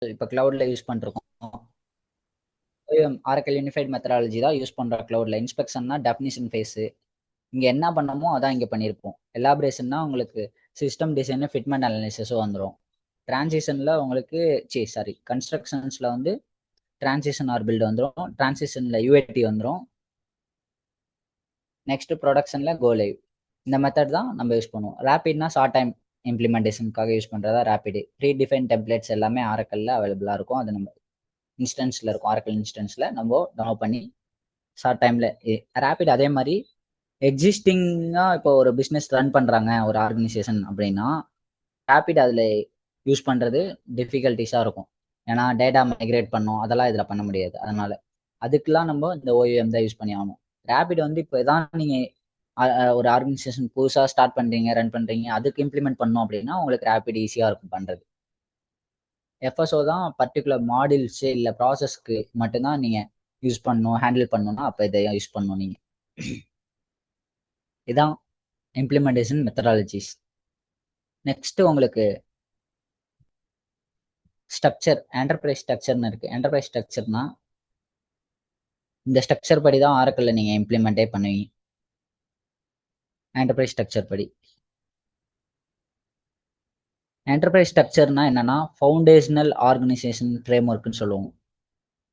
இப்போ கிளவுட்ல யூஸ் பண்ணிருக்கோம். Oracle unified methodology தான் யூஸ் பண்றோம் கிளவுட்ல. இன்ஸ்பெக்ஷன்னா டெஃபினிஷன் ஃபேஸு. இங்க என்ன பண்ணமோ அதான் இங்க பண்ணியிருப்போம். எலாபரேஷன்னா உங்களுக்கு சிஸ்டம் டிசைன், ஃபிட்மென்ட் அனாலிசிஸும் வந்துரும். டிரான்சிஷன்ல உங்களுக்கு கன்ஸ்ட்ரக்ஷன்ஸ்ல வந்து டிரான்சிஷன் ஆர் பில்ட் வந்துரும். டிரான்சிஷன்ல யூஏடி வந்துரும். நெக்ஸ்ட் ப்ரொடக்ஷன்ல கோ லைவ். இந்த மெத்தட் தான் நம்ம யூஸ் பண்ணுவோம். ரேபிட்னா ஷார்ட் டைம் இம்ப்ளிமெண்டேஷனுக்காக யூஸ் பண்றதா ரேபிட். ப்ரீ டிஃபைன் டெம்ப்ளேட்ஸ் எல்லாமே ஆரக்கல்ல அவைலபிளா இருக்கும். அது நம்ம இன்ஸ்டன்ஸ்ல இருக்கும். ஆரக்கல் இன்ஸ்டன்ஸ்ல நம்ம டவுன்லோட் பண்ணி ஷார்ட் டைம்ல ரேபிட். அதே மாதிரி எக்ஸிஸ்டிங்கா இப்போ ஒரு பிஸ்னஸ் ரன் பண்றாங்க ஒரு ஆர்கனைசேஷன் அப்படின்னா ரேபிட் அதுல யூஸ் பண்றது டிஃபிகல்டிஸா இருக்கும். ஏன்னா டேட்டா மைக்ரேட் பண்ணும், அதெல்லாம் இதுல பண்ண முடியாது. அதனால அதுக்கெல்லாம் நம்ம இந்த ஓயூஎம் தான் யூஸ் பண்ணி ஆகணும். ரேபிட் வந்து இப்போ தான் நீங்க ஒரு ஆர்கனைசேஷன் புதுசா ஸ்டார்ட் பண்றீங்க, ரன் பண்றீங்க, அதுக்கு இம்ப்ளிமெண்ட் பண்ணோம் அப்படின்னா உங்களுக்கு ரேபிட் ஈஸியா இருக்கும் பண்றது. எஃப்எஸ்ஓ தான் பர்டிகுலர் மாடியூல்ஸ் இல்ல ப்ராசஸ்க்கு மட்டும்தான் நீங்க யூஸ் பண்ணணும், ஹேண்டில் பண்ணணும்னா அப்ப இதை யூஸ் பண்ணணும் நீங்க. இதான் இம்ப்ளிமெண்டேஷன் மெத்தடாலஜிஸ். நெக்ஸ்ட் உங்களுக்கு ஸ்ட்ரக்சர், என்டர்பிரைஸ் ஸ்ட்ரக்சர்னு இருக்கு. என்டர்பிரைஸ் ஸ்ட்ரக்சர்னா இந்த ஸ்ட்ரக்சர் படி தான் ஆரக்கிள்ல நீங்க இம்ப்ளிமெண்டே பண்ணுவீங்க. என்டர்பிரைஸ் ஸ்ட்ரக்சர் படி. என்டர்பிரைஸ் ஸ்ட்ரக்சர்னா என்னன்னா ஃபவுண்டேஷனல் ஆர்கனைசேஷன் ஃப்ரேம் ஒர்க்னு சொல்லுவோம்.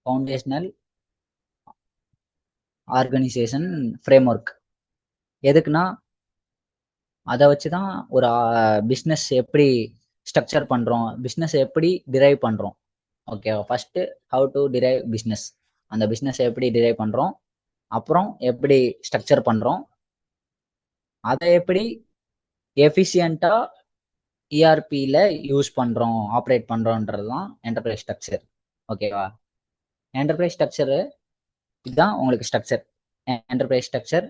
ஃபவுண்டேஷனல் ஆர்கனைசேஷன் ஃப்ரேம் ஒர்க் எதுக்குன்னா அதை வச்சு தான் ஒரு பிஸ்னஸ் எப்படி ஸ்ட்ரக்சர் பண்ணுறோம், பிஸ்னஸ் எப்படி டிரைவ் பண்ணுறோம். Okay, first how to drive business, அந்த பிஸ்னஸ் எப்படி டிரைவ் பண்ணுறோம், அப்புறம் எப்படி ஸ்ட்ரக்சர் பண்ணுறோம், அதை எப்படி எஃபிஷியண்ட்டாக இஆர்பியில் யூஸ் பண்ணுறோம், ஆப்ரேட் பண்ணுறோன்றது தான் என்டர்பிரைஸ் ஸ்ட்ரக்சர். ஓகேவா? என்டர்பிரைஸ் ஸ்ட்ரக்சரு இதுதான் உங்களுக்கு structure. Enterprise structure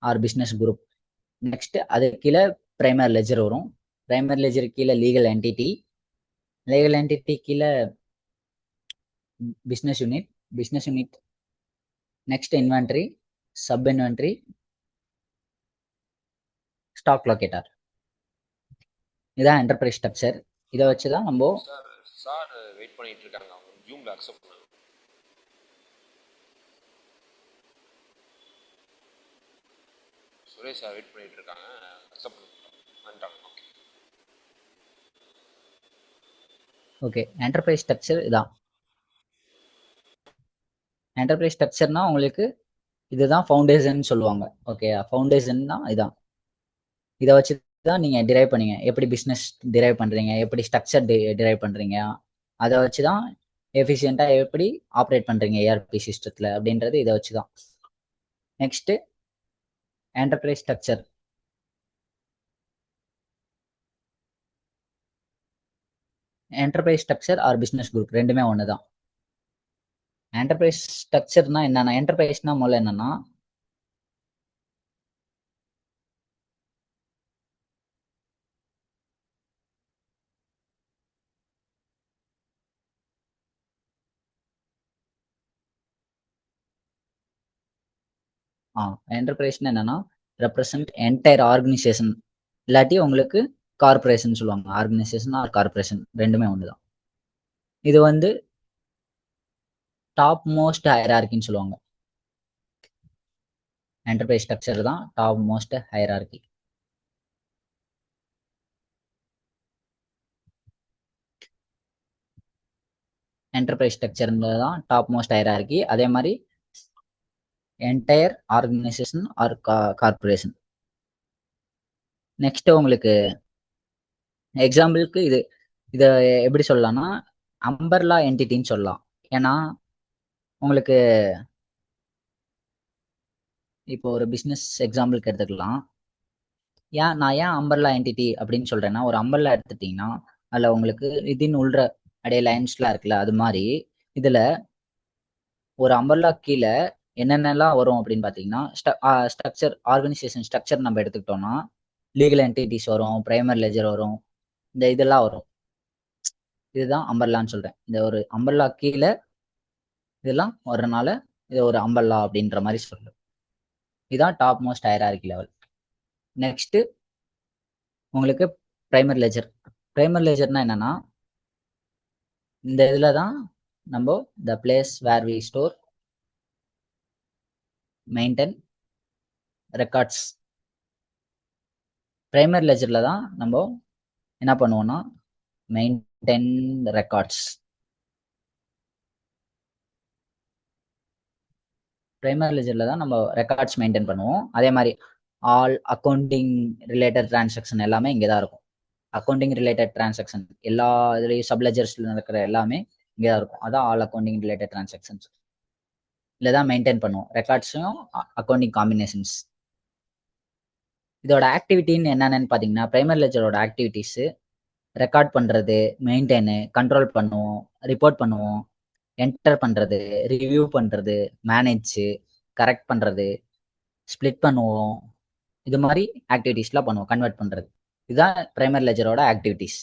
or business group. Next அது கீழே பிரைமரி லெஜர் வரும். பிரைமரி லெஜர் கீழே லீகல் என்டிட்டி. லீகல் என்டிட்டி கீழே business unit. Business unit next inventory, sub inventory, stock locator. இதான் என்டர்பிரைஸ் ஸ்ட்ரக்சர். இதை வச்சு தான் நம்ம சார் வெயிட் பண்ணிட்டு இருக்காங்க. அவங்க ஜூம்ல அக்செப்ட் பண்ணுங்க. சுரேஷ் சார் வெயிட் பண்ணிட்டு இருக்காங்க, அக்செப்ட் பண்ணிட்டாங்க. ஓகே, என்டர்பிரைஸ் ஸ்ட்ரக்சர் இதான். என்டர்பிரைஸ் ஸ்ட்ரக்சர்னா உங்களுக்கு இதுதான் ஃபவுண்டேஷன் சொல்லுவாங்க. ஓகே, ஃபவுண்டேஷன் தான் இதான். இதை வச்சு தான் நீங்க டிரைவ் பண்ணீங்க, எப்படி பிஸ்னஸ் டிரைவ் பண்றீங்க, எப்படி ஸ்ட்ரக்சர் டிரைவ் பண்றீங்க, அதை வச்சு தான் எஃபிஷியண்டா எப்படி ஆப்ரேட் பண்றீங்க ஏஆர்பி சிஸ்டத்துல அப்படின்றது இதை வச்சு தான். Next enterprise structure. Enterprise structure or business group ரெண்டுமே ஒன்று தான். என்டர்பிரைஸ் ஸ்ட்ரக்சர்னா என்னன்னா, என்டர்பிரைஸ்னா முதல்ல என்னன்னா என்டர்பிரைஸ்னா என்னன்னா ரெப்ரசன்ட் என்டையர் ஆர்கனைசேஷன், இல்லாட்டி உங்களுக்கு கார்பரேஷன் சொல்லுவாங்க. ஆர்கனைசேஷன் ஆர் கார்பரேஷன் ரெண்டுமே ஒன்று தான். இது வந்து டாப் மோஸ்ட் ஹையரார்கின்னு சொல்லுவாங்க. என்டர்பிரைஸ் ஸ்ட்ரக்சர் தான் டாப் மோஸ்ட் ஹையரார்கி. என்டர்பிரைஸ் ஸ்ட்ரக்சர்ன்றது தான் டாப் மோஸ்ட் ஹையரார்கி. அதே மாதிரி entire organisation R corporation. Next உங்களுக்கு எக்ஸாம்பிளுக்கு இதை எப்படி சொல்லலாம்னா அம்பர்லா என்டிட்டின்னு சொல்லலாம். ஏன்னா உங்களுக்கு இப்போ ஒரு பிஸ்னஸ் எக்ஸாம்பிளுக்கு எடுத்துக்கலாம். நான் ஏன் அம்பர்லா என்டிட்டி அப்படின்னு சொல்றேன்னா, ஒரு அம்பர்லா எடுத்துட்டீங்கன்னா அதுல உங்களுக்கு வித்தின் உள்ள அப்படியே லைன்ஸ்லாம் இருக்குல்ல, அது மாதிரி இதுல ஒரு அம்பர்லா கீழே என்னென்னலாம் வரும் அப்படின்னு பார்த்தீங்கன்னா ஸ்ட்ரக்சர், ஆர்கனைசேஷன் ஸ்ட்ரக்சர் நம்ம எடுத்துக்கிட்டோம்னா லீகல் என்டிட்டிஸ் வரும், பிரைமரி லெஜர் வரும், இந்த இதெல்லாம் வரும். இதுதான் அம்பர்லான்னு சொல்றேன். இந்த ஒரு அம்பர்லா கீழே இதெல்லாம் வர்றதுனால இது ஒரு அம்பர்லா அப்படின்ற மாதிரி சொல்றேன். இதுதான் top most hierarchy level. Next உங்களுக்கு பிரைமரி லெஜர். பிரைமரி லெஜர்னா என்னன்னா இந்த இதுல தான் நம்ம the place where we store maintain records. Primary லெஜர்ல தான் நம்ம என்ன பண்ணுவோம்னா மெயின்டைன் ரெக்கார்ட்ஸ். பிரைமரி லெஜர்ல தான் நம்ம ரெக்கார்ட்ஸ் மெயின்டைன் பண்ணுவோம். அதே மாதிரி ஆல் அக்கௌண்டிங் ரிலேட்டட் டிரான்சாக்ஷன் எல்லாமே இங்கே தான் இருக்கும். அக்கௌண்டிங் ரிலேட்டட் டிரான்சாக்ஷன் எல்லா இதுலேயும் சப்லெஜர்ஸ்ல நடக்கிற எல்லாமே இங்கே தான் இருக்கும். அதான் ஆல் அக்கௌண்டிங் ரிலேட்டட் டிரான்சாக்ஷன்ஸ். இதில் தான் மெயின்டைன் பண்ணுவோம் ரெக்கார்ட்ஸையும் அக்கௌண்டிங் காம்பினேஷன்ஸ். இதோட ஆக்டிவிட்டின்னு என்னென்னு பார்த்தீங்கன்னா பிரைமரி லெஜரோட ஆக்டிவிட்டீஸு ரெக்கார்ட் பண்ணுறது, மெயின்டைனு, கண்ட்ரோல் பண்ணுவோம், ரிப்போர்ட் பண்ணுவோம், என்டர் பண்ணுறது, ரிவ்யூ பண்ணுறது, மேனேஜ், கரெக்ட் பண்ணுறது, ஸ்ப்ளிட் பண்ணுவோம். இது மாதிரி ஆக்டிவிட்டீஸ்லாம் பண்ணுவோம், கன்வெர்ட் பண்ணுறது. இதுதான் பிரைமரி லெஜரோட activities.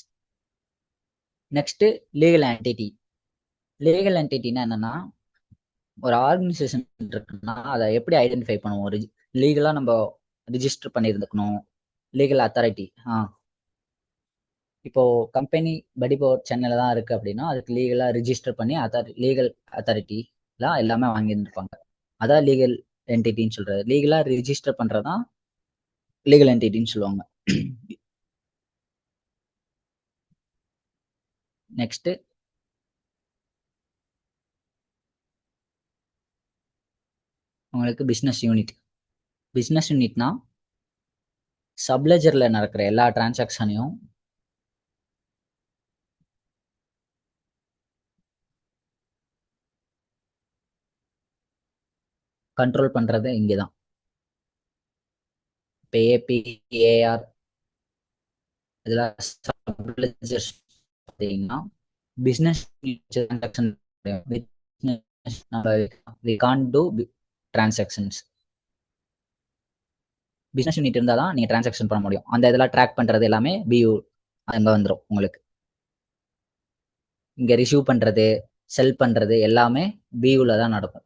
Next legal entity. Legal என்டிட்டினா என்னன்னா ஒரு ஆர்கனைசேஷன் இருக்குன்னா அதை எப்படி ஐடென்டிஃபை பண்ணுவோம்? லீகலாக நம்ம ரிஜிஸ்டர் பண்ணியிருந்துக்கணும். Legal authority. இப்போ கம்பெனி படிபோர் சென்னையில் தான் இருக்குது அப்படின்னா அதுக்கு லீகலாக ரிஜிஸ்டர் பண்ணி லீகல் அத்தாரிட்டிலாம் எல்லாமே வாங்கியிருந்துருப்பாங்க. அதான் லீகல் என்டிட்டின்னு சொல்கிறது. லீகலாக ரிஜிஸ்டர் பண்ணுறது தான் லீகல் என்டிட்டின்னு சொல்லுவாங்க. நெக்ஸ்ட்டு உங்களுக்கு பிஸ்னஸ் யூனிட். பிஸ்னஸ் யூனிட்னா சப்லெஜரில் நடக்கிற எல்லா டிரான்சாக்ஷனையும் கண்ட்ரோல் பண்ணுறது இங்கே தான். இப்போ ஏபி, ஏஆர் இதெல்லாம் சப்லெஜர்ஸ் பார்த்தீங்கன்னா business transaction we can't do transactions. Business unit இருந்தால் தான் நீங்கள் டிரான்சாக்ஷன் பண்ண முடியும். அந்த இதெல்லாம் ட்ராக் பண்ணுறது எல்லாமே பியூ அங்கே வந்துடும் உங்களுக்கு. இங்கே ரிசீவ் பண்ணுறது, செல் பண்ணுறது எல்லாமே பியூவில் தான் நடக்கும்.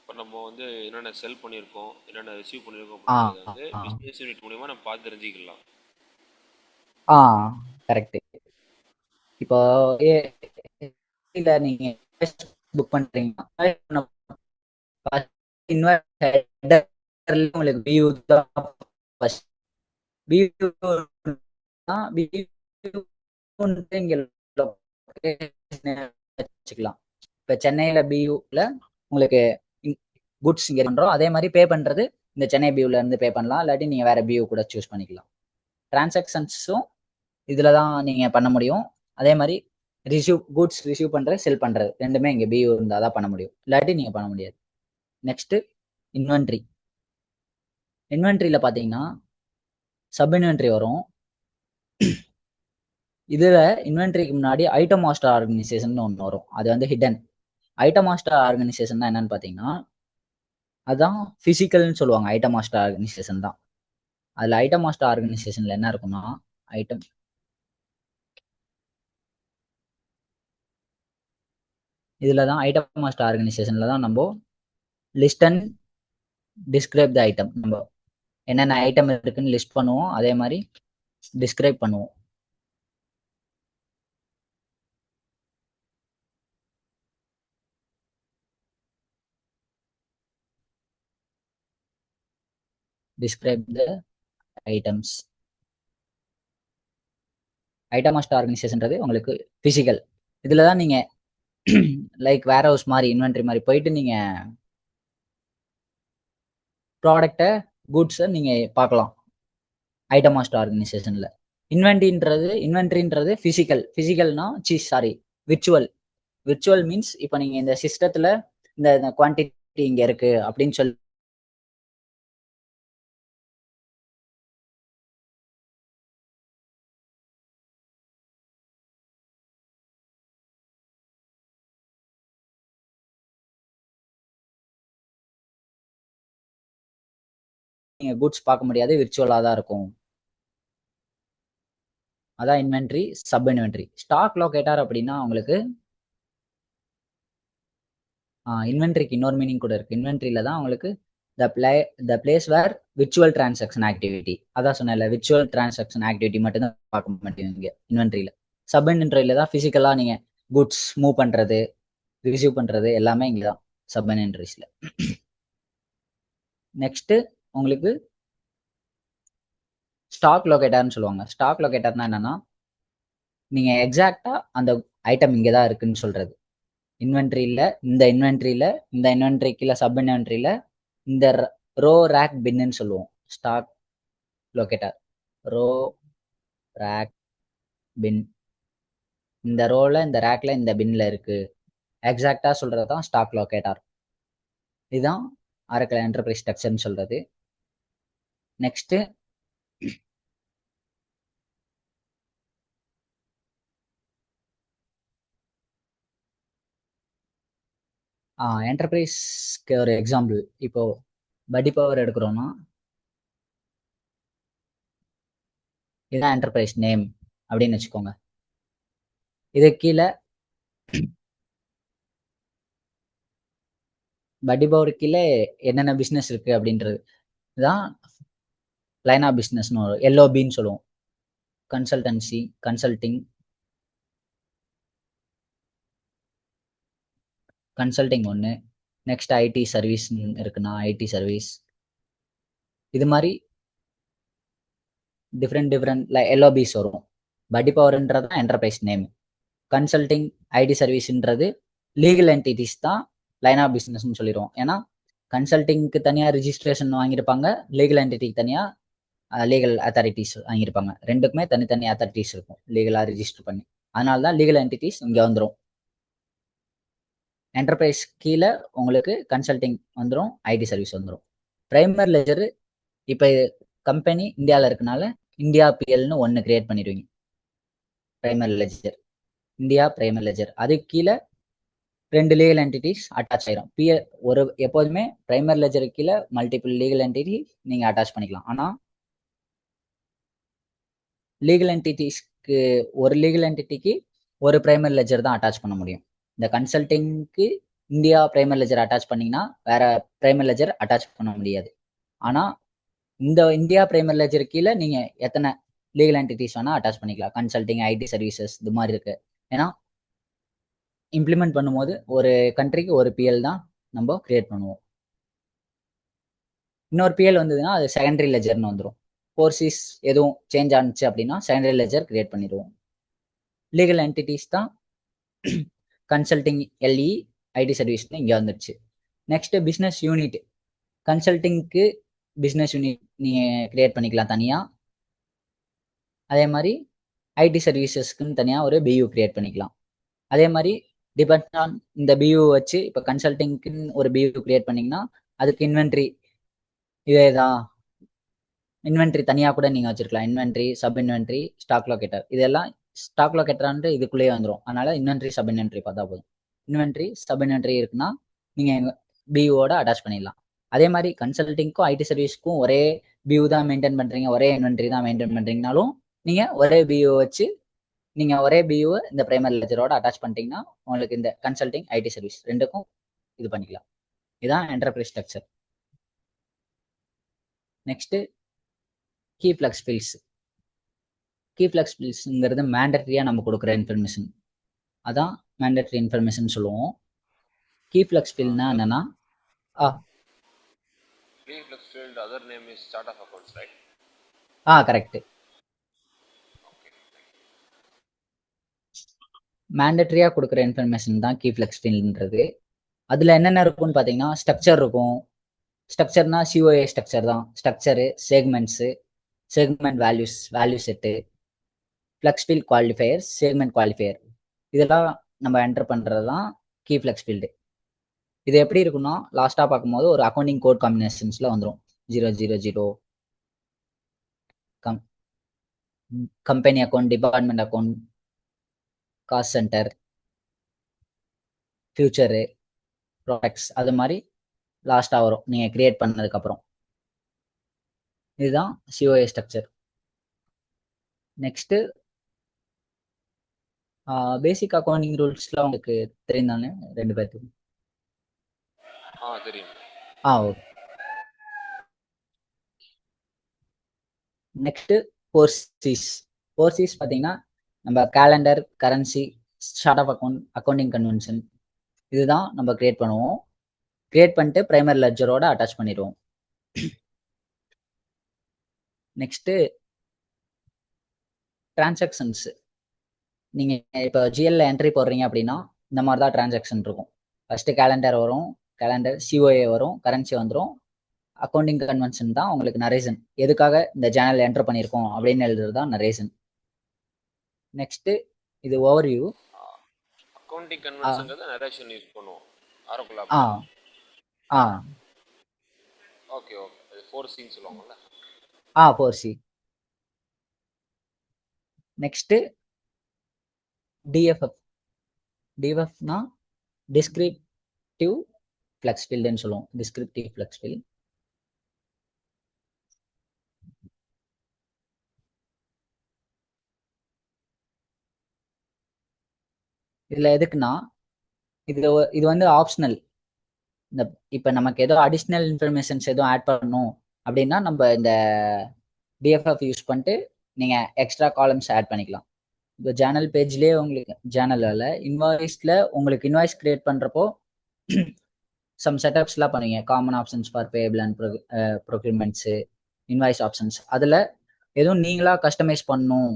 இப்போ நம்ம வந்து என்னென்ன செல் பண்ணியிருக்கோம், என்னென்ன ரிசீவ் பண்ணியிருக்கோம் அப்படிங்கிறது வந்து பிஸ்னஸ் யூனிட் மூலிமா நம்ம பார்த்து தெரிஞ்சுக்கலாம். கரெக்ட். இப்போ இல்லை நீங்கள் புக் பண்ணுறீங்கன்னா உங்களுக்கு பியூ தான் ஃபர்ஸ்ட். பியூ இங்கே வச்சுக்கலாம். இப்போ சென்னையில் பியூவில் உங்களுக்கு குட்ஸ் இங்கே பண்ணுறோம். அதே மாதிரி பே பண்ணுறது இந்த சென்னை பியூவில் இருந்து பே பண்ணலாம். இல்லாட்டி நீங்கள் வேற பியூ கூட சூஸ் பண்ணிக்கலாம். டிரான்சாக்ஷன்ஸும் இதில் தான் நீங்கள் பண்ண முடியும். அதே மாதிரி குட்ஸ் ரிசீவ் பண்ணுறது, செல் பண்ணுறது ரெண்டுமே இங்கே பியூ இருந்தால் தான் பண்ண முடியும். இல்லாட்டி நீங்கள் பண்ண முடியாது. Next inventory. இன்வென்ட்ரியில் பார்த்தீங்கன்னா சப் இன்வென்ட்ரி வரும். இதில் இன்வென்ட்ரிக்கு முன்னாடி ஐட்டம் மாஸ்டர் ஆர்கனைசேஷன் ஒன்று வரும். அது வந்து ஹிடன். ஐட்டம் மாஸ்டர் ஆர்கனைசேஷன் தான் என்னன்னு பார்த்தீங்கன்னா அதுதான் ஃபிசிக்கல்னு சொல்லுவாங்க. ஐட்டம் மாஸ்டர் ஆர்கனைசேஷன் தான். அதில் ஐட்டம் மாஸ்டர் ஆர்கனைசேஷனில் என்ன இருக்குன்னா ஐட்டம் இதில் தான் ஐட்டம் மாஸ்டர் ஆர்கனைசேஷனில் தான் நம்ம list and describe the item. நம்ம என்னென்ன ஐட்டம் இருக்குன்னு லிஸ்ட் பண்ணுவோம். அதே மாதிரி டிஸ்கிரைப் பண்ணுவோம். Describe the items. Item master ஆர்கனைசேஷன்றது உங்களுக்கு ஃபிசிக்கல். இதில் தான் நீங்கள் லைக் வேர் ஹவுஸ் மாதிரி இன்வென்ட்ரி மாதிரி போயிட்டு நீங்கள் ப்ராடக்டை குட்ஸை நீங்கள் பார்க்கலாம் ஐட்டம் மாஸ்டர் ஆர்கனைசேஷனில். இன்வென்ட்ரின்றது ஃபிசிக்கல்னா விர்ச்சுவல் மீன்ஸ் இப்போ நீங்கள் இந்த சிஸ்டத்தில் இந்த குவான்டிட்டி இங்கே இருக்கு அப்படின்னு சொல்லி நீங்கள் குட்ஸ் பார்க்க முடியாது, விர்ச்சுவலாக தான் இருக்கும். அதான் inventory. Sub inventory. Stock locator அப்படின்னா உங்களுக்கு இன்வென்ட்ரிக்கு இன்னொரு மீனிங் கூட இருக்கு. இன்வென்ட்ரியில தான் உங்களுக்கு the place where virtual transaction activity. அதான் சொன்னேன்ல, விர்ச்சுவல் டிரான்சாக்ஷன் ஆக்டிவிட்டி மட்டும் தான் பார்க்க மாட்டேங்க இன்வென்ட்ரியில. சப் இன்வென்ட்ரியில தான் ஃபிசிக்கலாக நீங்கள் குட்ஸ் மூவ் பண்ணுறது, ரிசீவ் பண்ணுறது எல்லாமே இங்கே தான் சப் இன்வென்ட்ரிஸில். நெக்ஸ்ட்டு உங்களுக்கு ஸ்டாக் லொகேட்டர்னு சொல்லுவாங்க. ஸ்டாக் லொகேட்டர்னா என்னன்னா, நீங்கள் எக்ஸாக்டாக அந்த ஐட்டம் இங்கே தான் இருக்குன்னு சொல்கிறது. இன்வென்ட்ரியில் இந்த இன்வென்ட்ரியில் இந்த இன்வென்ட்ரிக்குள்ள சப் இன்வென்ட்ரியில் இந்த ரோ ரேக் பின்னு சொல்லுவோம். ஸ்டாக் லொகேட்டர் ரோ ரேக் பின், இந்த ரோல இந்த ரேக்ல இந்த பின்ல இருக்கு எக்ஸாக்டா சொல்றது தான் ஸ்டாக் லொகேட்டர். இதுதான் ஆரக்கிள் என்டர்பிரைஸ் ஸ்ட்ரக்சர்னு சொல்றது. நெக்ஸ்ட் என்டர்பிரைஸ்க்கு ஒரு எக்ஸாம்பிள், இப்போ படி பவர் எடுக்கிறோம்னா இதுதான் என்டர்பிரைஸ் நேம் அப்படின்னு வச்சுக்கோங்க. இது கீழே படி பவர் கீழே என்னென்ன பிஸ்னஸ் இருக்கு அப்படின்றது தான் லைன் ஆஃப் பிஸ்னஸ்னு ஒரு எல்ஓபின்னு சொல்லுவோம். கன்சல்டன்சி, கன்சல்டிங் ஒன்று. நெக்ஸ்ட் ஐடி சர்வீஸ் இருக்குன்னா ஐடி சர்வீஸ். இது மாதிரி டிஃப்ரெண்ட் எல்ஓபிஸ் வரும். படி பவர்ன்றது தான் என்டர்பிரைஸ் நேம். கன்சல்டிங், ஐடி சர்வீஸ்ன்றது லீகல் என்டிட்டிஸ் தான் லைன் ஆஃப் பிஸ்னஸ்ன்னு சொல்லிடுவோம். ஏன்னா கன்சல்டிங்க்கு தனியாக ரிஜிஸ்ட்ரேஷன் வாங்கியிருப்பாங்க, லீகல் என்டிட்டிக்கு தனியாக லீகல் அத்தாரிட்டிஸ் வாங்கியிருப்பாங்க. ரெண்டுக்குமே தனித்தனி அத்தாரிட்டிஸ் இருக்கும் லீகலாக ரிஜிஸ்டர் பண்ணி. அதனால தான் லீகல் என்டிட்டிஸ் இங்கே வந்துடும். என்டர்பிரைஸ் கீழே உங்களுக்கு கன்சல்டிங் வந்துடும், ஐடி சர்வீஸ் வந்துடும். பிரைமரி லெஜர் இப்போ கம்பெனி இந்தியாவில் இருக்கனால இந்தியா பிஎல்னு ஒன்று கிரியேட் பண்ணிடுவீங்க. Primary ledger, India primary ledger. அதுக்கு கீழே 2 லீகல் என்டிட்டிஸ் அட்டாச் ஆயிரும். எப்போதுமே பிரைமரி லெஜருக்கு கீழே மல்டிபிள் லீகல் என்டிட்டி நீங்கள் அட்டாச் பண்ணிக்கலாம். ஆனால் லீகல் என்டிட்டிஸ்க்கு ஒரு லீகல் என்டிட்டிக்கு ஒரு பிரைமரி லெஜர் தான் அட்டாச் பண்ண முடியும். இந்த கன்சல்டிங்க்கு இந்தியா பிரைமரி லெஜர் அட்டாச் பண்ணிங்கன்னா வேற பிரைமரி லெஜர் அட்டாச் பண்ண முடியாது. ஆனால் இந்த இந்தியா பிரைமரி லெஜர் கீழே நீங்கள் எத்தனை லீகல் என்டிட்டிஸ் வேணால் அட்டாச் பண்ணிக்கலாம். கன்சல்டிங், ஐடி சர்வீசஸ் இது மாதிரி இருக்கு. ஏன்னா இம்ப்ளிமெண்ட் பண்ணும்போது ஒரு கண்ட்ரிக்கு ஒரு பிஎல் தான் நம்ம கிரியேட் பண்ணுவோம். இன்னொரு பிஎல் வந்ததுன்னா அது செகண்டரி லெஜர்னு வந்துடும். கோர்சிஸ் எதுவும் சேஞ்ச் ஆனிச்சு அப்படின்னா செகண்டரி லெஜர் கிரியேட் பண்ணிடுவோம். லீகல் என்டிட்டிஸ் தான் கன்சல்டிங், எல்இ, ஐடி சர்வீஸ்னு இங்கே வந்துடுச்சு. Next business unit. கன்சல்டிங்க்கு பிஸ்னஸ் யூனிட் நீங்கள் கிரியேட் பண்ணிக்கலாம் தனியாக. அதே மாதிரி ஐடி சர்வீசஸ்க்குன்னு தனியாக ஒரு பியூ கிரியேட் பண்ணிக்கலாம். அதே மாதிரி டிபெண்ட் ஆன் இந்த பியூ வச்சு இப்போ கன்சல்டிங்க்குன்னு ஒரு பியூ கிரியேட் பண்ணிங்கன்னா அதுக்கு இன்வென்ட்ரி இதே தான். இன்வென்ட்ரி தனியாக கூட நீங்கள் வச்சிருக்கலாம். Inventory, sub inventory, stock locator, இதெல்லாம் ஸ்டாக் லொகேட்டரான்ட்டு இதுக்குள்ளேயே வந்துடும். அதனால இன்வென்ட்ரி, சப் இன்வென்ட்ரி பார்த்தா போதும். இன்வென்ட்ரி, சப் இன்வென்ட்ரி இருக்குன்னா நீங்கள் பியூவோட அட்டாச் பண்ணிடலாம். அதே மாதிரி கன்சல்டிங்க்கும் ஐடி சர்வீஸ்க்கும் ஒரே பியூ தான் மெயின்டைன் பண்ணுறீங்க, ஒரே இன்வென்ட்ரி தான் மெயின்டைன் பண்ணுறீங்கனாலும் நீங்கள் ஒரே பியூ வச்சு நீங்கள் ஒரே பியூவை இந்த பிரைமரி லெஜரோட அட்டாச் பண்ணிட்டீங்கன்னா உங்களுக்கு இந்த கன்சல்டிங், ஐடி சர்வீஸ் ரெண்டுக்கும் இது பண்ணிக்கலாம். இதுதான் enterprise structure. Next key flex fields. Key flex ஃபீல்ட்ஸுங்கிறது மேண்டட்ரியாக நம்ம கொடுக்குற இன்ஃபர்மேஷன், அதான் மேண்டட்ரி இன்ஃபர்மேஷன் சொல்லுவோம். கீ ஃப்ளெக்ஸ் ஃபீல்ட்னா என்னன்னா key flex field other name is chart of accounts, right? Correct. மேண்டட்ரியாக கொடுக்குற இன்ஃபர்மேஷன் தான் கீ ஃப்ளெக்ஸ் ஃபீல்டுன்றது. அதில் என்னென்ன இருக்கும்னு பார்த்தீங்கன்னா ஸ்ட்ரக்சர் இருக்கும். ஸ்ட்ரக்சர்னா சிஓஏ ஸ்ட்ரக்சர் தான். Structure, segments, segment values, value set, flex field qualifier, segment qualifier, இதெல்லாம் நம்ம என்டர் பண்ணுறது தான் கீ ஃப்ளெக்ஸ் ஃபீல்டு. இது எப்படி இருக்குன்னா லாஸ்ட்டாக பார்க்கும்போது ஒரு அக்கௌண்டிங் கோட் காம்பினேஷன்ஸில் வந்துடும். 000 company account, department account, cost centre, future, products, அது மாதிரி லாஸ்ட்டாக வரும் நீங்கள் கிரியேட் பண்ணதுக்கப்புறம். இதுதான் சிஓஏ ஸ்ட்ரக்சர். நெக்ஸ்ட்டு பேசிக் அக்கௌண்டிங் ரூல்ஸ்லாம் உங்களுக்கு தெரிந்தானே 2 பேருக்கு? தெரியும். ஓகே. நெக்ஸ்ட்டு கோர்சிஸ். கோர்சிஸ் பார்த்தீங்கன்னா நம்ம calendar, currency, chart of accounting convention இதுதான் நம்ம கிரியேட் பண்ணுவோம். கிரியேட் பண்ணிட்டு பிரைமரி லெட்ஜரோட அட்டாச் பண்ணிடுவோம். Next transactions. நீங்க இப்போ ஜிஎல்ல என்ட்ரி போடுறீங்க அப்படின்னா இந்த மாதிரி தான் டிரான்சாக்ஷன் இருக்கும். ஃபர்ஸ்ட் கேலண்டர் வரும், கேலண்டர் சிஓஏ வரும், கரன்சி வந்துடும், அக்கௌண்டிங் கன்வென்ஷன் தான் உங்களுக்கு நரேஷன். எதுக்காக இந்த சேனல் என்டர் பண்ணியிருக்கோம் அப்படின்னு எழுதுறது தான் நரேஷன். நெக்ஸ்ட் இது ஓவர்வியூ. அக்கௌண்டிங் கன்வென்ஷன்ங்கிறது நரேஷன் யூஸ் பண்ணுவோம் ஆரக்குள்ள. ஆ ஆ ஓகே ஓகே. அது 4Cன்னு சொல்லுவாங்கல்ல. 4C. Next DFF. டிஎஃப்னா டிஸ்கிரிப்டிவ் ஃப்ளெக்ஸ் ஃபீல்டுன்னு சொல்லுவோம். Descriptive flex field. இதுல எதுக்குன்னா இது வந்து ஆப்ஷனல். இந்த இப்ப நமக்கு ஏதோ அடிஷ்னல் இன்ஃபர்மேஷன்ஸ் எதுவும் ஆட் பண்ணணும் அப்படின்னா நம்ம இந்த டிஎஃப்எஃப் யூஸ் பண்ணிட்டு நீங்க எக்ஸ்ட்ரா காலம்ஸ் ஆட் பண்ணிக்கலாம். இப்போ ஜேர்னல் பேஜ்லயே உங்களுக்கு ஜேர்னலில் இன்வாய்ஸ்ல உங்களுக்கு இன்வாய்ஸ் கிரியேட் பண்றப்போ சம் செட்டப்ஸ்லாம் பண்ணுவீங்க. Common options for payable and procurements, invoice options. அதில் எதுவும் நீங்களா கஸ்டமைஸ் பண்ணணும்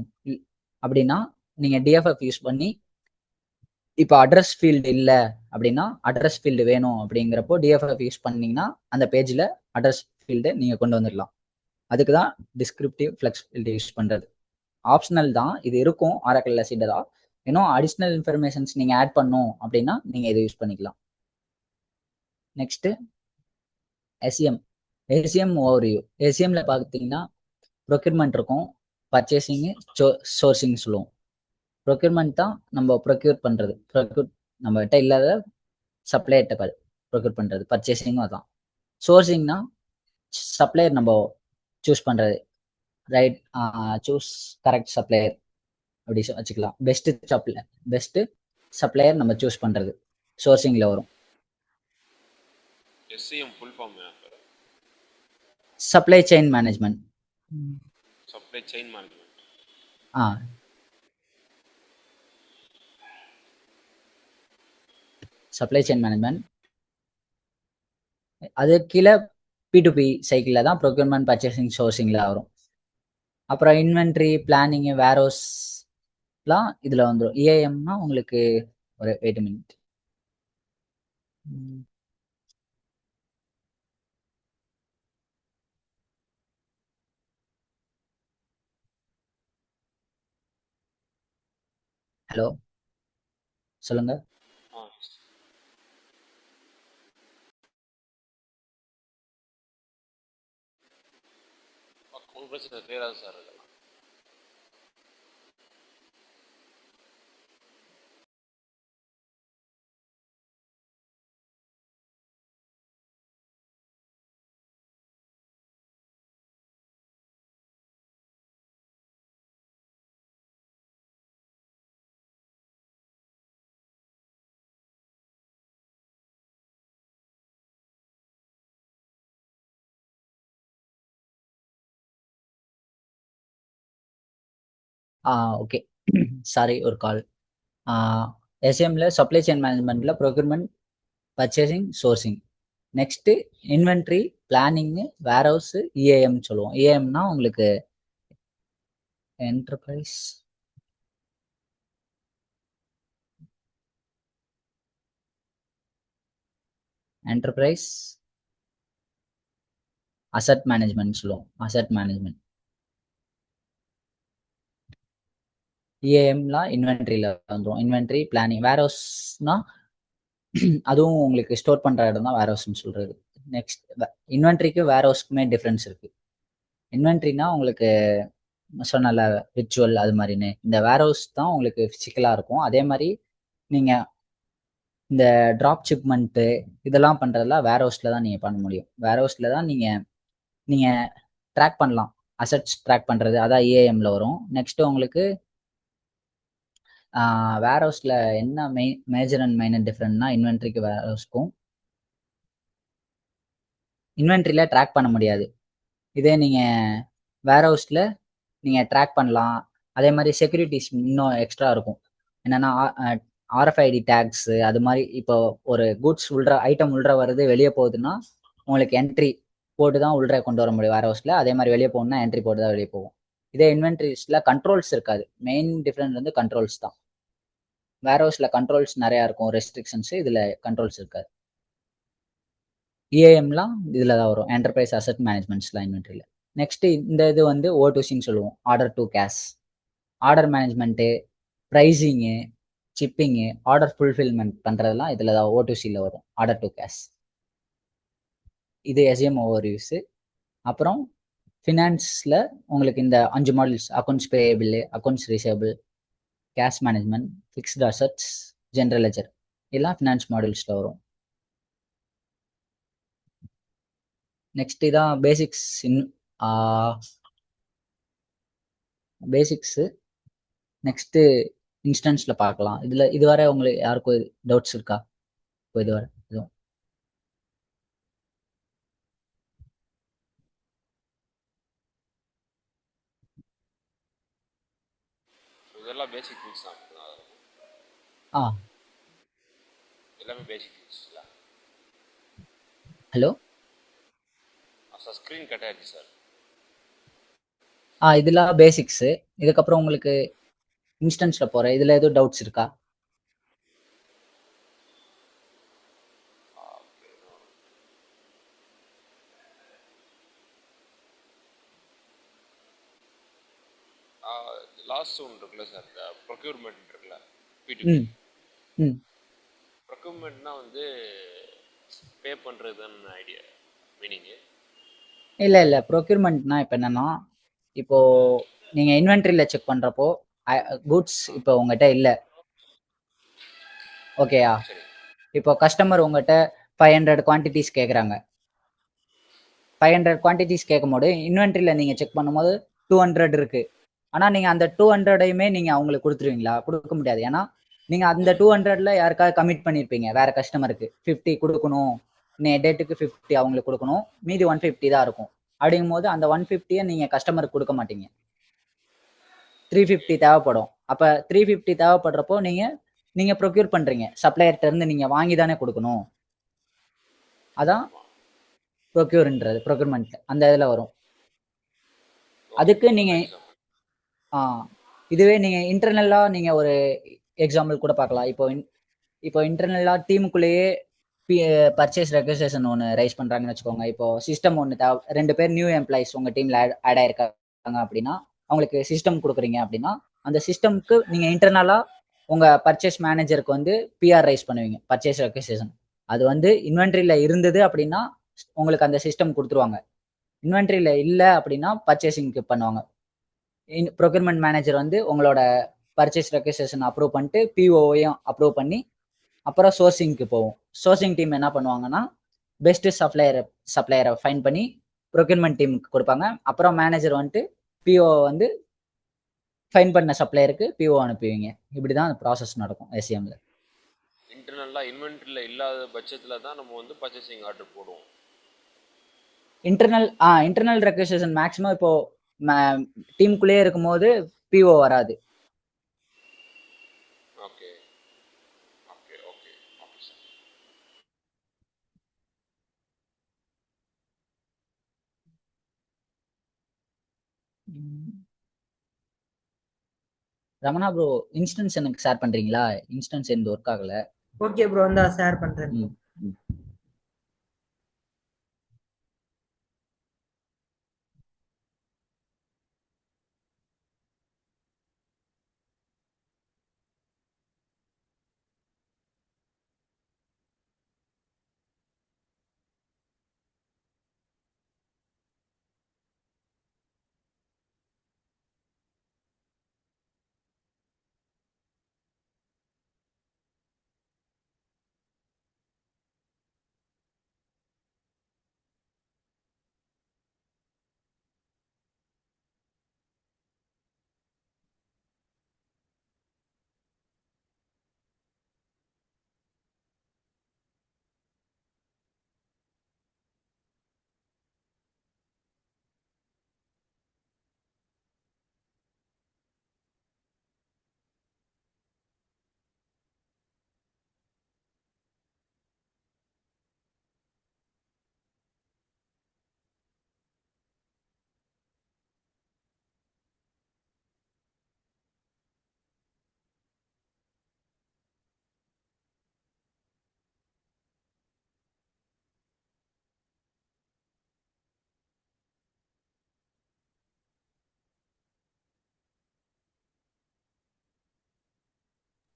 அப்படின்னா நீங்க டிஎஃப்எஃப் யூஸ் பண்ணி இப்போ அட்ரஸ் ஃபீல்டு இல்லை அப்படின்னா அட்ரஸ் ஃபீல்டு வேணும் அப்படிங்கிறப்போ டிஎஃப்எஃப் யூஸ் பண்ணீங்கன்னா அந்த பேஜில் அட்ரஸ் ஃபீல்டு நீங்கள் கொண்டு வந்துடலாம். அதுக்கு தான் டிஸ்கிரிப்டிவ் ஃப்ளெக்ஸ் ஃபீல்டு யூஸ் பண்ணுறது. ஆப்ஷனல் தான், இது இருக்கும் ஆரக்கிளில் சீடரா. இன்னும் அடிஷ்னல் இன்ஃபர்மேஷன்ஸ் நீங்கள் ஆட் பண்ணும் அப்படின்னா நீங்கள் இதை யூஸ் பண்ணிக்கலாம். Next SEM. SEM overview. எஸ்இஎம்ல பார்த்தீங்கன்னா ப்ரொக்யூர்மெண்ட் இருக்கும், பர்ச்சேசிங்கு, சோர்சிங் சொல்லுவோம். ப்ரொக்யூர்மெண்ட் தான் நம்ம ப்ரொக்யூர் பண்ணுறது. நம்மகிட்ட இல்லாத சப்ளையர்கிட்ட ப்ரொக்யூர் பண்ணுறது. பர்ச்சேசிங்கும் அதான். சோர்சிங்னா சப்ளையர் நம்ம சூஸ் பண்ணுறது. ரைட், சூஸ் கரெக்ட் சப்ளையர் அப்படி வச்சுக்கலாம். பெஸ்ட் சப்ளையர் நம்ம சூஸ் பண்ணுறது சோர்சிங்கில் வரும். எஸ்சிஎம் ஃபுல் ஃபார்ம் என்ன? Supply chain management. Supply chain management. Supply chain management. அது கீழே P2P சைக்கிளில் தான் ப்ரொக்யூர்மெண்ட், பர்ச்சேசிங், சோர்சிங்கில் வரும். அப்புறம் இன்வென்ட்ரி, பிளானிங், வேர்ஹவுஸ்லாம் இதில் வந்துடும். இஏஎம்னா உங்களுக்கு ஒரு 8 மினிட். ஹலோ, சொல்லுங்க. பிரச்சனை கிளியராக சார். ஓகே, சாரி, ஒரு கால். எஸ்எம்ல சப்ளை செயின் மேனேஜ்மெண்ட்ல procurement, purchasing, sourcing. Next inventory, planning, warehouse, EAM சொல்லுவோம். இஏஎம்னா உங்களுக்கு என்டர்பிரைஸ் அசட் மேனேஜ்மெண்ட் சொல்லுவோம். Asset management. இஏஎம்லாம் இன்வென்ட்ரியில் வந்துடும். Inventory, planning. வேர்ஹவுஸ்னா அதுவும் உங்களுக்கு ஸ்டோர் பண்ணுற இடம் தான் வேர்ஹவுஸ்ன்னு சொல்கிறது. நெக்ஸ்ட் இன்வென்ட்ரிக்கு வேர்ஹவுஸ்க்குமே டிஃப்ரென்ஸ் இருக்குது. இன்வென்ட்ரினா உங்களுக்கு சொன்னல விர்ச்சுவல் அது மாதிரின்னு, இந்த வேர்ஹவுஸ் தான் உங்களுக்கு ஃபிசிக்கலாக இருக்கும். அதே மாதிரி நீங்கள் இந்த ட்ராப் ஷிப்மெண்ட்டு இதெல்லாம் பண்ணுறதுலாம் வேர்ஹவுஸில் தான் நீங்கள் பண்ண முடியும். வேர்ஹவுஸில் தான் நீங்கள் ட்ராக் பண்ணலாம். அசட்ஸ் ட்ராக் பண்ணுறது அதான் இஏஎம்ல வரும். நெக்ஸ்ட்டு உங்களுக்கு வேர்ஹவுஸில் என்ன மேஜர் அண்ட் மைனர் டிஃப்ரெண்ட்னா இன்வென்ட்ரிக்கு வேர்ஹவுஸ்க்கும் இன்வென்ட்ரியில் ட்ராக் பண்ண முடியாது. இதே நீங்கள் வேர்ஹவுஸில் நீங்கள் ட்ராக் பண்ணலாம். அதே மாதிரி செக்யூரிட்டிஸ் இன்னும் எக்ஸ்ட்ரா இருக்கும். என்னன்னா ஆர்எஃப்ஐடி டேக்ஸ் அது மாதிரி இப்போ ஒரு குட்ஸ் உள்ள ஐட்டம் உள்ள வருது வெளியே போகுதுன்னா உங்களுக்கு என்ட்ரி போட்டு தான் உள்ள கொண்டு வர முடியும் வேர் ஹவுஸ்ல. அதே மாதிரி வெளியே போகணும்னா என்ட்ரி போட்டு தான் வெளியே போகும். இதே இன்வென்ட்ரிஸ்ல கண்ட்ரோல்ஸ் இருக்காது. மெயின் டிஃபரன்ஸ் வந்து கண்ட்ரோல்ஸ் தான். வேர் ஹவுஸ்ல கண்ட்ரோல்ஸ் நிறைய இருக்கும், ரெஸ்ட்ரிக்ஷன்ஸ். இதுல கண்ட்ரோல்ஸ் இருக்காது. இஏஎம்லாம் இதுல தான் வரும், என்டர்பிரைஸ் அசெட் மேனேஜ்மெண்ட்ஸ்லாம் இன்வென்ட்ரியில. நெக்ஸ்ட் இந்த இது வந்து ஓ2சின்னு சொல்லுவோம், order to cash. Order management, pricing, shipping, order fulfilment பண்றதெல்லாம் இதுல தான் ஓ2சியில் வரும், ஆர்டர் டு கேஷ். இது எஸ்எம் ஓவர் யூஸ். அப்புறம் ஃபினான்ஸில் உங்களுக்கு இந்த 5 modules: accounts payable, accounts receivable, cash management, fixed assets, general ledger, எல்லாம் ஃபினான்ஸ் மாடல்ஸில் வரும். நெக்ஸ்ட் இதான் பேசிக்ஸ். பேசிக்ஸு. நெக்ஸ்ட்டு இன்ஸ்டன்ஸில் பார்க்கலாம். இதில் இதுவரை உங்களுக்கு யாருக்கும் டவுட்ஸ் இருக்கா? இப்போ இதுவரை எதுவும்? இதெல்லாம் பேசிக் திங்ஸ் தான். ஆ எல்லாமே பேசிக் திங்ஸ் இல்லை. ஹலோ சார் ஸ்க்ரீன் கட் ஆயிடுச்சு சார். இதெல்லாம் பேசிக்ஸு. இதுக்கப்புறம் உங்களுக்கு இன்ஸ்டன்ஸில் போகிறேன். இதில் எதுவும் டவுட்ஸ் இருக்கா? லாஸ்ட் ஒன்று இருக்குல்ல சார், இந்த ப்ரொக்யூர்மெண்ட் இருக்குல்ல, பிடிபி. ப்ரொக்யூர்மெண்ட்னா வந்து பே பண்ணுறதுன்னு ஐடியா மீனிங்கு? இல்லை ப்ரொக்யூர்மெண்ட்னா இப்போ என்னன்னா, இப்போ நீங்கள் இன்வென்ட்ரியில் செக் பண்ணுறப்போ குட்ஸ் இப்போ உங்கள்கிட்ட இல்லை, ஓகேயா? இப்போ கஸ்டமர் உங்கள்கிட்ட 500 குவான்டிட்டிஸ் கேட்குறாங்க. 500 குவான்டிட்டிஸ் கேட்கும்போது இன்வென்ட்ரியில் நீங்கள் செக் பண்ணும்போது 200 இருக்கு. ஆனால் நீங்கள் அந்த 200ஐயுமே நீங்கள் அவங்களுக்கு கொடுத்துருவீங்களா? கொடுக்க முடியாது. ஏன்னா நீங்கள் அந்த 200ல் யாருக்காவது கமிட் பண்ணியிருப்பீங்க, வேற கஸ்டமருக்கு 50 கொடுக்கணும், டேட்டுக்கு 50 அவங்களுக்கு கொடுக்கணும், மீதி 150 தான் இருக்கும். அப்படிங்கும் போது அந்த 150யை நீங்கள் கஸ்டமருக்கு கொடுக்க மாட்டீங்க. 350 தேவைப்படும். அப்போ 350 தேவைப்படுறப்போ நீங்கள் ப்ரொக்யூர் பண்ணுறீங்க, சப்ளையர்கிட்ட இருந்து நீங்கள் வாங்கி தானே கொடுக்கணும். அதான் ப்ரொக்யூர்மெண்ட் அந்த இதில் வரும். அதுக்கு நீங்கள் இதுவே நீங்கள் இன்டர்னலாக நீங்கள் ஒரு எக்ஸாம்பிள் கூட பார்க்கலாம். இப்போ இன்டர்னலாக டீமுக்குள்ளேயே பர்ச்சேஸ் ரெக்வஸ்டேஷன் ஒன்று ரைஸ் பண்ணுறாங்கன்னு வச்சுக்கோங்க. இப்போ சிஸ்டம் ஒன்று 2 பேர் நியூ எம்ப்ளாயிஸ் உங்கள் டீமில் ஆட் ஆயிருக்காங்க அப்படின்னா அவங்களுக்கு சிஸ்டம் கொடுக்குறீங்க அப்படின்னா அந்த சிஸ்டம்க்கு நீங்கள் இன்டர்னலாக உங்கள் பர்ச்சேஸ் மேனேஜருக்கு வந்து பிஆர் ரைஸ் பண்ணுவீங்க, பர்ச்சேஸ் ரெக்வஸ்டேஷன். அது வந்து இன்வென்ட்ரியில் இருந்தது அப்படின்னா உங்களுக்கு அந்த சிஸ்டம் கொடுத்துருவாங்க. இன்வென்ட்ரியில் இல்லை அப்படின்னா பர்ச்சேசிங்க்கு பண்ணுவாங்க. ப்ரொக்யூர்மெண்ட் மேனேஜர் வந்து உங்களோட பர்ச்சேஸ் ரெக்வஸ்டேஷன் அப்ரூவ் பண்ணிட்டு பிஓவையும் அப்ரூவ் பண்ணி அப்புறம் சோர்சிங்க்கு போவோம். சோர்சிங் டீம் என்ன பண்ணுவாங்கன்னா பெஸ்ட் சப்ளையரை ஃபைன் பண்ணி ப்ரொக்யூர்மெண்ட் டீமுக்கு கொடுப்பாங்க. அப்புறம் மேனேஜர் வந்துட்டு பிஓ வந்து ஃபைன் பண்ண சப்ளையருக்கு பிஓ அனுப்புவீங்க. இப்படி தான் ப்ராசஸ் நடக்கும் எஸ்சிஎம்ல. இன்டர்னலாக இன்வென்ட்ரியில் இல்லாத பட்சத்தில் தான் நம்ம வந்து பர்ச்சேசிங் ஆர்டர் போடுவோம். இன்டர்னல் ரெக்வஸ்டேஷன் மேக்ஸிமம் இப்போ டீமுக்குள்ளேயே இருக்கும்போது பிஓ வராது. Okay okay okay okay sir. Ramana bro, instance எனக்கு ஷேர் பண்றீங்களா? இன்ஸ்டன்ஸ் எந்த ஒர்க் ஆகல. ஓகே ப்ரோ, இந்தா ஷேர் பண்றேன்.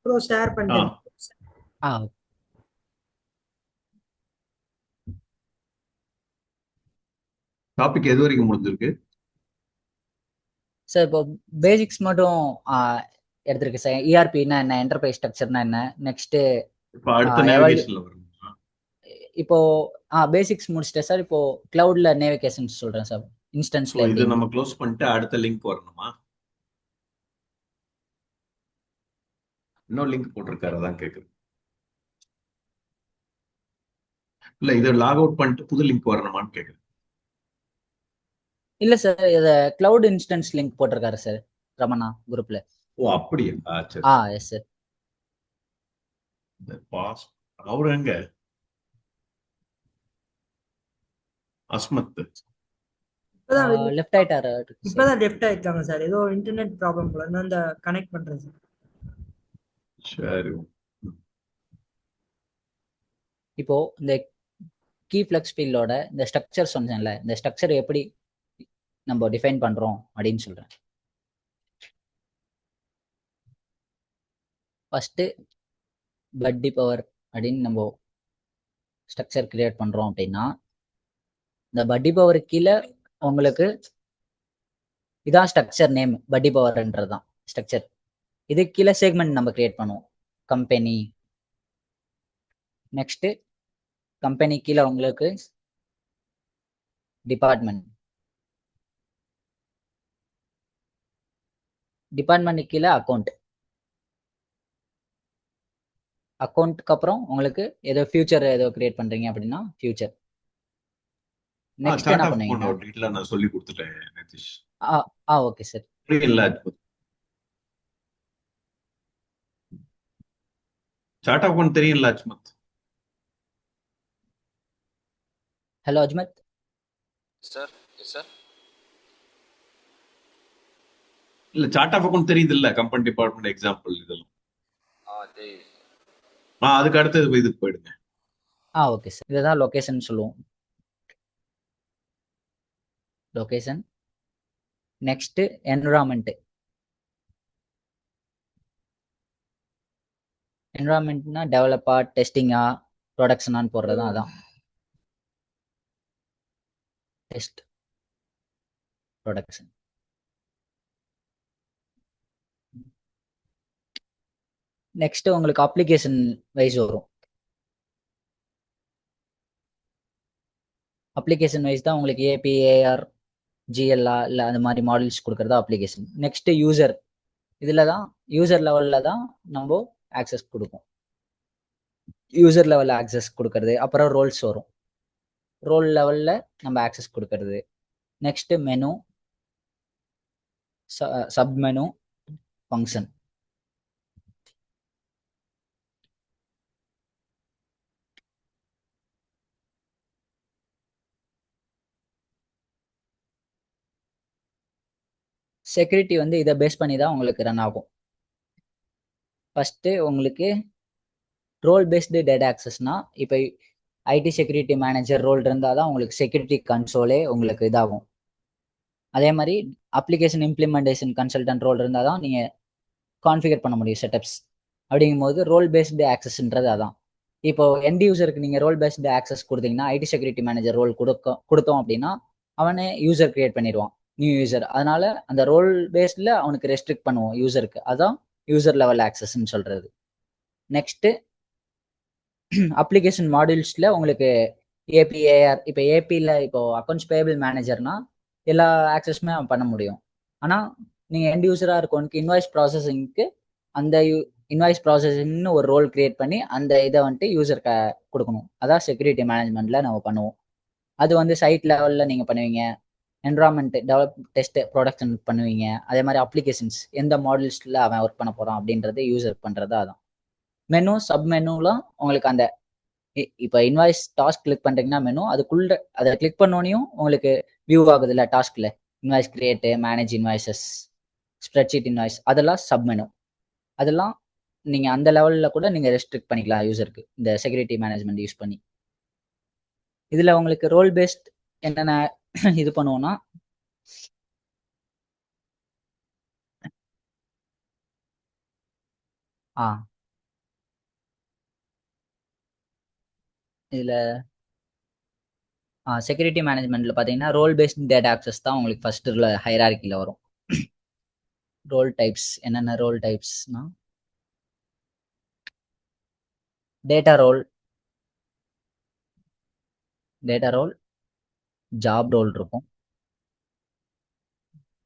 ப்ரோ ஷேர் ஆ பண்ணிட்டேன். ஆ டாபிக் எது வரைக்கும் முடிஞ்சிருக்கு? சார் இப்போ பேசிக்ஸ் மட்டும் எடுத்திருக்கு சார். இஆர்பின்னா என்ன, என்டர்பிரைஸ் ஸ்ட்ரக்சர்னா என்ன, நெக்ஸ்ட் இப்போ அடுத்த எவால்யூ நேவிகேஷன்ல வருமா? இப்போ பேசிக்ஸ் முடிச்சிட்டேன் சார். இப்போ கிளவுட்ல நேவிகேஷன் சொல்றேன் சார். ஸோ இன்ஸ்டன்ஸ்ல இது எப்படின்னு. நம்ம க்ளோஸ் பண்ணிட்டு அடுத்த லிங்க் வரணுமா? இன்னொரு லிங்க் போட்டிருக்காரு, அதான் கேக்குது. இல்ல இதை லாக் அவுட் பண்ணிட்டு புது லிங்க் வரணுமான்னு கேக்குது. இல்ல சார், இத கிளவுட் இன்ஸ்டன்ஸ் லிங்க் போட்டிருக்காரு சார் ரமணா குரூப்ல. ஓ அப்படியா? சரி. Yes sir. இந்த பாஸ் அவரு எங்க? அஸ்மத் இப்பதான் வெளிய- லெஃப்ட் ஆயிட்டாரு சார். இப்பதான் லெஃப்ட் ஆயிருக்காங்க சார். ஏதோ இன்டர்நெட் ப்ராப்ளம் போல. நான் இந்த கனெக்ட் பண்றேன் சார். சரி. இப்போ இந்த கீ ஃப்ளக்ஸ் ஃபீல்டோட இந்த ஸ்ட்ரக்சர் சொன்னேன்ல, இந்த ஸ்ட்ரக்சர் எப்படி நம்ம டிஃபைன் பண்றோம் அப்படின்னு சொல்றேன். ஃபர்ஸ்ட் பட்டி பவர் அப்படின்னு நம்ம ஸ்ட்ரக்சர் கிரியேட் பண்றோம் அப்படின்னா, இந்த பட்டி பவர் கீழே உங்களுக்கு இதான் ஸ்ட்ரக்சர் நேம். பட்டி பவர்ன்றது தான் ஸ்ட்ரக்சர். இது கீழே செக்மெண்ட் நம்ம கிரியேட் பண்ணுவோம். கம்பெனி, நெக்ஸ்ட் கம்பெனி கீழே உங்களுக்கு டிபார்ட்மெண்ட், டிபார்ட்மெண்ட் கீழே அக்கௌண்ட், அக்கௌண்ட்க்கு அப்புறம் உங்களுக்கு ஏதோ ஃபியூச்சர் ஏதோ கிரியேட் பண்றீங்க அப்படின்னா ஃபியூச்சர். நெக்ஸ்ட் சார்ட் என்ன ஆஃப் பண்ணுவீங்கன்னா, டீட்டெயிலா நான் சொல்லி கொடுத்துட்டேன் நிதிஷ். Okay sir. இல்ல சார்ட் ஆஃப் அக்கௌண்ட் தெரியும்ல Ajmat? Hello Ajmat. Sir yes sir. இல்ல சார்ட் ஆஃப் அக்கௌண்ட் தெரியுது இல்ல, கம்பெனி டிபார்ட்மெண்ட் எக்ஸாம்பிள் இதெல்லாம். தெரியுது. அதுக்கு அடுத்தது இதுக்கு போயிடுங்க. Okay sir. இதுதான் லொகேஷன் சொல்லுவோம். லொகேஷன். Next environment. என்விரான்மெண்ட்னா டெவலப்பா, டெஸ்டிங்கா, ப்ரொடக்ஷனான்னு போடுறது தான். அதான் டெஸ்ட், ப்ரொடக்ஷன். நெக்ஸ்ட் உங்களுக்கு அப்ளிகேஷன் வைஸ் வரும். அப்ளிகேஷன் வைஸ் தான் உங்களுக்கு ஏபி, ஏஆர், ஜிஎல்ஆ இல்லை அந்த மாதிரி மாடல்ஸ் கொடுக்குறது அப்ளிகேஷன். Next user. இதில் தான் யூசர் லெவலில் தான் நம்ம ஆக்சஸ் கொடுப்போம். யூசர் லெவலில் ஆக்சஸ் கொடுக்கறது. அப்புறம் ரோல்ஸ் வரும். ரோல் லெவலில் நம்ம ஆக்சஸ் கொடுக்கறது. Next menu, sub menu, function. Security வந்து இதை பேஸ் பண்ணி தான் உங்களுக்கு ரன் ஆகும். ஃபர்ஸ்ட் உங்களுக்கு ரோல் பேஸ்டு டேட்டா ஆக்சஸ்னா, இப்போ ஐடி செக்யூரிட்டி மேனேஜர் ரோல் இருந்தால் தான் உங்களுக்கு செக்யூரிட்டி கன்சோலே உங்களுக்கு இதாகும். அதே மாதிரி அப்ளிகேஷன் இம்ப்ளிமெண்டேஷன் கன்சல்டன்ட் ரோல் இருந்தால் தான் நீங்கள் கான்ஃபிகர் பண்ண முடியும் செட்டப்ஸ். அப்படிங்கும்போது ரோல் பேஸ்டு ஆக்சஸ்ன்றது அதான். இப்போ எண்ட் யூசருக்கு நீங்கள் ரோல் பேஸ்டு ஆக்சஸ் கொடுத்தீங்கன்னா, ஐடி செக்யூரிட்டி மேனேஜர் ரோல் கொடுத்தோம் அப்படின்னா அவனே யூசர் கிரியேட் பண்ணிடுவான், நியூ யூசர். அதனால அந்த ரோல் பேஸ்டில் அவனுக்கு ரெஸ்ட்ரிக்ட் பண்ணுவோம் யூசருக்கு. அதான் யூசர் லெவல் ஆக்சஸ்ன்னு சொல்றது. நெக்ஸ்ட் அப்ளிகேஷன் மாடியூல்ஸ்ல உங்களுக்கு ஏபி, ஏஆர். இப்போ ஏபியில் இப்போ அக்கௌண்ட்ஸ் பேபிள் மேனேஜர்னா எல்லா ஆக்சஸுமே அவன் பண்ண முடியும். ஆனால் நீங்கள் எண்ட் யூசராக இருக்கவனுக்கு இன்வாய்ஸ் ப்ராசஸிங்க்கு அந்த இன்வாய்ஸ் ப்ராசஸிங்னு ஒரு ரோல் கிரியேட் பண்ணி அந்த இதை வந்துட்டு யூசருக்கு கொடுக்கணும். அதான் செக்யூரிட்டி மேனேஜ்மெண்ட்ல நம்ம பண்ணுவோம். அது வந்து சைட் லெவலில் நீங்கள் பண்ணுவீங்க. என்விரான்மெண்ட் டெவலப், டெஸ்ட், ப்ரொடக்ஷன் பண்ணுவீங்க. அதே மாதிரி அப்ளிகேஷன்ஸ் எந்த மாடல்ஸில் அவன் ஒர்க் பண்ண போகிறான் அப்படின்றது யூசர் பண்ணுறது அதான். மெனு, சப் மெனுலாம் உங்களுக்கு அந்த இப்போ இன்வாய்ஸ் டாஸ்க் கிளிக் பண்ணுறீங்கன்னா மெனு, அதுக்குள்ள அதை கிளிக் பண்ணோனையும் உங்களுக்கு வியூ ஆகுது இல்லை டாஸ்கில். Invoice create, manage invoices, spreadsheet invoice, அதெல்லாம் சப் மெனு. அதெல்லாம் நீங்கள் அந்த லெவலில் கூட நீங்கள் ரெஸ்ட்ரிக்ட் பண்ணிக்கலாம் யூசருக்கு இந்த செக்யூரிட்டி மேனேஜ்மெண்ட் யூஸ் பண்ணி. இதில் உங்களுக்கு ரோல் பேஸ்ட் என்னென்ன இது பண்ணுவோம்னா, இதுல செக்யூரிட்டி மேனேஜ்மெண்ட்ல பாத்தீங்கன்னா ரோல் பேஸ்ட் டேட்டா ஆக்சஸ் தான் உங்களுக்கு ஃபர்ஸ்ட் ஹைரார்கில வரும். ரோல் டைப்ஸ் என்னென்ன ரோல் டைப்ஸ்னா டேட்டா ரோல், ஜாப் ரோல் இருக்கும்.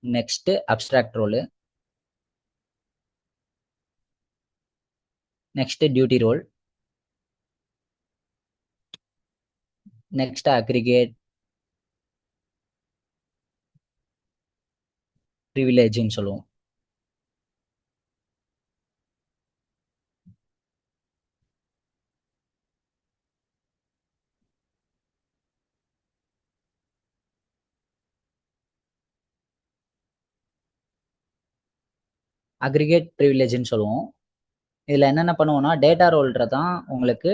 Next abstract role, next duty role, next aggregate ப்ரிவிலேஜ்னு சொல்லுவோம். அக்ரிகேட் ப்ரிவிலேஜ்னு சொல்லுவோம். இதுல என்னென்ன பண்ணுவோம்னா டேட்டா ரோல்ற தான் உங்களுக்கு